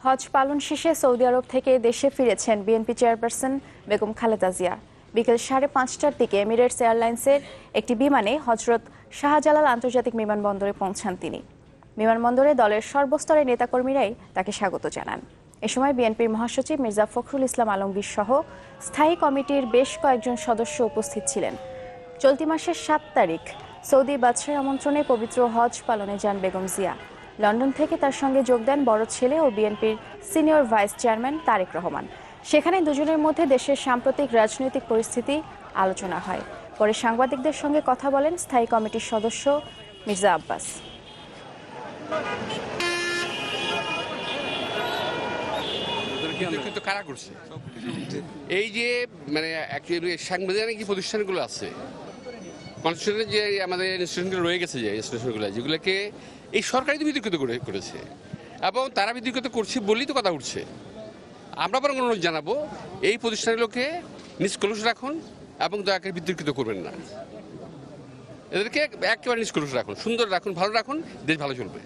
হজ পালন শেষে সৌদি আরব থেকে দেশে ফিরেছেন বিএনপি চেয়ারপারসন বেগম খালেদা জিয়া। বিকেল 5:30টার দিকে এমিরেটস এয়ারলাইন্সের একটি বিমানে হজরত শাহজালাল আন্তর্জাতিক বিমানবন্দরে পৌঁছান তিনি। বিমানবন্দরে দলের সর্বস্তরের নেতাকর্মীরাই তাকে স্বাগত জানান। এ সময় বিএনপির মহাসচিব মির্জা ফখরুল ইসলাম আলমগীর সহ স্থায়ী কমিটির বেশ কয়েকজন সদস্য উপস্থিত ছিলেন। চলতি মাসের 7 তারিখ সৌদি বাদশার আমন্ত্রণে পবিত্র হজ পালনে যান বেগম জিয়া। লন্ডন থেকে তার সঙ্গে যোগ দেন বড় ছেলে ও বিএনপির senior vice chairman Tarique Rahman. সেখানে দুজনের মধ্যে দেশের সাম্প্রতিক রাজনৈতিক পরিস্থিতি আলোচনা হয়। পরে সাংবাদিকদের সঙ্গে কথা বলেন স্থায়ী কমিটির সদস্য মির্জা আব্বাস। কারা করছে এই যে মানে সাংবিধানিক প্রতিষ্ঠানগুলো আছে, কনস্টিটিউশনের যে আমাদের ইনস্টিটিউশনগুলো রয়ে গেছে, যে ইনস্টিটিউশনগুলো যেগুলোকে এই সরকারই তো বিতর্কিত করেছে এবং তারা বিতর্কিত করছে বলেই তো কথা উঠছে। আমরা বরং অনুরোধ জানাবো এই প্রতিষ্ঠানগুলোকে নিষ্কলুষ রাখুন এবং দয়া করে বিতর্কিত করবেন না। এদেরকে একেবারে নিষ্কলুষ রাখুন, সুন্দর রাখুন, ভালো রাখুন, দেশ ভালো চলবে।